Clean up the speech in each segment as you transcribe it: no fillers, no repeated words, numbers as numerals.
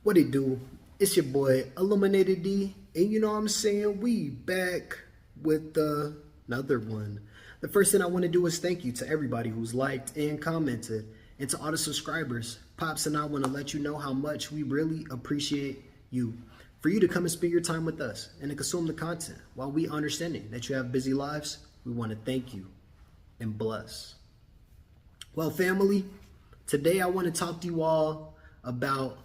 What it do? It's your boy Illuminated D, and you know what I'm saying? We back with another one. The first thing I want to do is thank you to everybody who's liked and commented, and to all the subscribers. Pops and I want to let you know how much we really appreciate you. For you to come and spend your time with us and to consume the content while we understanding that you have busy lives, we want to thank you and bless. Well, family, today I want to talk to you all about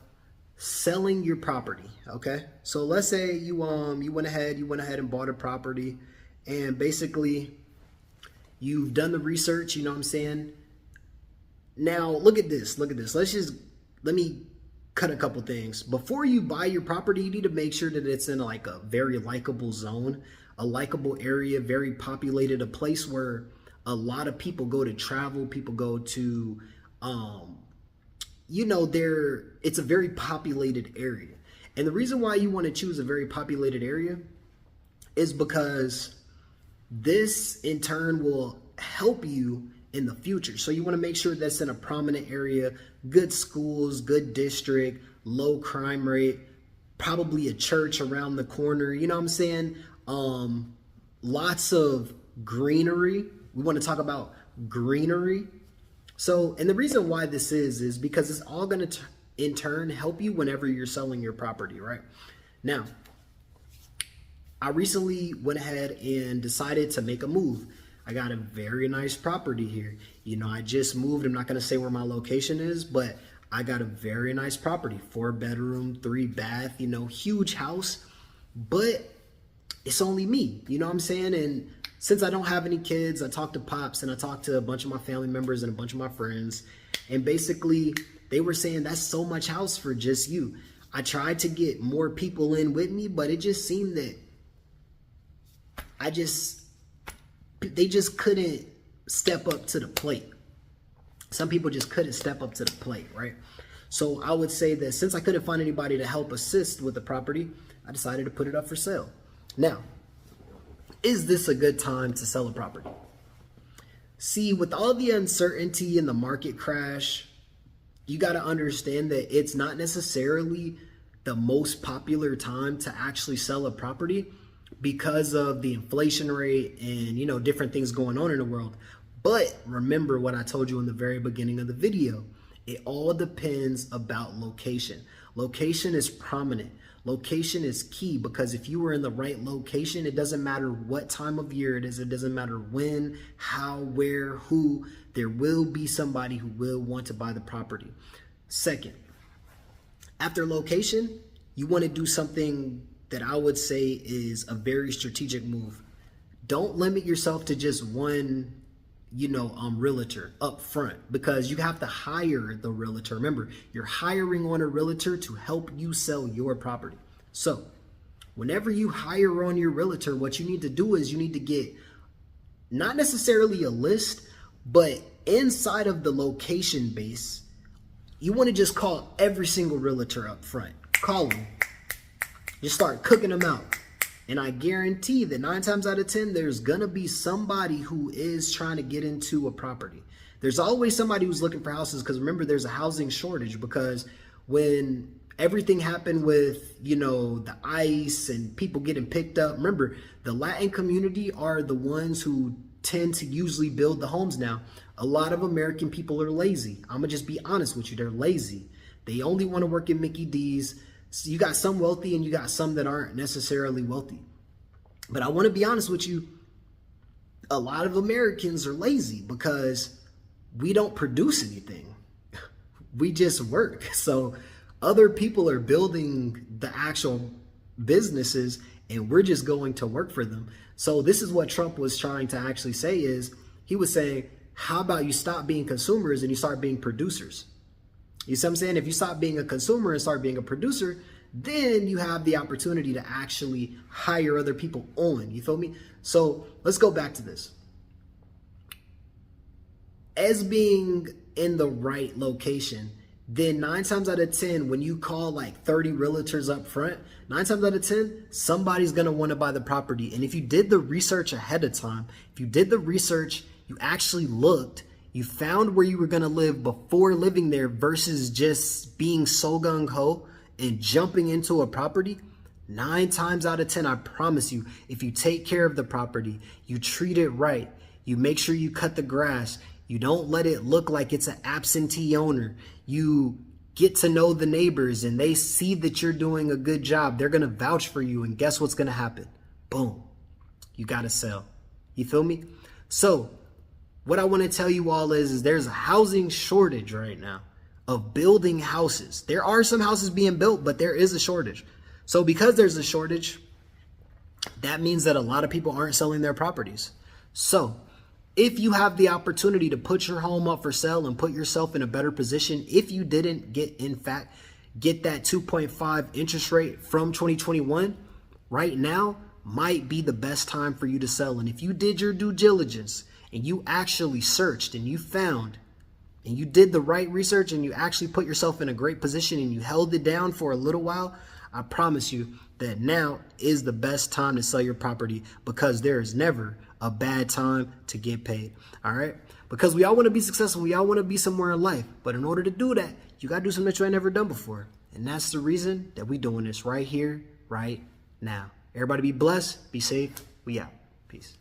selling your property. Okay, so let's say you went ahead and bought a property, and basically you've done the research. You know what I'm saying? Now look at this. Let me cut a couple things. Before you buy your property, you need to make sure that it's in like a very likable zone, a likable area, very populated, a place where a lot of people go to travel, people go to it's a very populated area. And the reason why you want to choose a very populated area is because this in turn will help you in the future. So you want to make sure that's in a prominent area, good schools, good district, low crime rate, probably a church around the corner. You know what I'm saying? Lots of greenery. We want to talk about greenery. So, and the reason why this is because it's all going to in turn help you whenever you're selling your property, right? Now, I recently went ahead and decided to make a move. I got a very nice property here. You know, I just moved. I'm not going to say where my location is, but I got a very nice property, 4-bedroom, 3-bath, huge house, but it's only me, you know what I'm saying? And since I don't have any kids, I talked to Pops and I talked to a bunch of my family members and a bunch of my friends, and basically they were saying that's so much house for just you. I tried to get more people in with me, but it just seemed that they just couldn't step up to the plate. Some people just couldn't step up to the plate, right? So I would say that since I couldn't find anybody to help assist with the property, I decided to put it up for sale. Now, is this a good time to sell a property? See, with all the uncertainty in the market crash, you got to understand that it's not necessarily the most popular time to actually sell a property because of the inflation rate and, different things going on in the world. But remember what I told you in the very beginning of the video. It all depends about location. Location is prominent. Location is key, because if you were in the right location, it doesn't matter what time of year it is. It doesn't matter when, how, where, who. There will be somebody who will want to buy the property. Second, after location, you want to do something that I would say is a very strategic move. Don't limit yourself to just one realtor up front, because you have to hire the realtor. Remember, you're hiring on a realtor to help you sell your property. So whenever you hire on your realtor, what you need to do is you need to get not necessarily a list, but inside of the location base, you want to just call every single realtor up front. Call them. Just start cooking them out. And I guarantee that 9 times out of 10, there's going to be somebody who is trying to get into a property. There's always somebody who's looking for houses, because remember, there's a housing shortage. Because when everything happened with, the ICE and people getting picked up, remember, the Latin community are the ones who tend to usually build the homes now. A lot of American people are lazy. I'm going to just be honest with you. They're lazy. They only want to work in Mickey D's. So you got some wealthy and you got some that aren't necessarily wealthy. But I want to be honest with you. A lot of Americans are lazy because we don't produce anything. We just work. So other people are building the actual businesses and we're just going to work for them. So this is what Trump was trying to actually say is he was saying, how about you stop being consumers and you start being producers? You see what I'm saying? If you stop being a consumer and start being a producer, then you have the opportunity to actually hire other people on. You feel me? So let's go back to this. As being in the right location, then 9 times out of 10, when you call like 30 realtors up front, 9 times out of 10, somebody's going to want to buy the property. And if you did the research ahead of time, if you did the research, you actually looked, You found where you were going to live before living there versus just being so gung-ho and jumping into a property, 9 times out of 10, I promise you, if you take care of the property, you treat it right, you make sure you cut the grass, you don't let it look like it's an absentee owner, you get to know the neighbors and they see that you're doing a good job, they're going to vouch for you. And guess what's going to happen? Boom. You got to sell. You feel me? So what I want to tell you all is there's a housing shortage right now of building houses. There are some houses being built, but there is a shortage. So because there's a shortage, that means that a lot of people aren't selling their properties. So if you have the opportunity to put your home up for sale and put yourself in a better position, if you didn't get that 2.5 interest rate from 2021, right now might be the best time for you to sell. And if you did your due diligence and you actually searched and you found and you did the right research and you actually put yourself in a great position and you held it down for a little while, I promise you that now is the best time to sell your property, because there is never a bad time to get paid. All right. Because we all want to be successful. We all want to be somewhere in life. But in order to do that, you got to do something that you ain't never done before. And that's the reason that we doing this right here, right now. Everybody be blessed. Be safe. We out. Peace.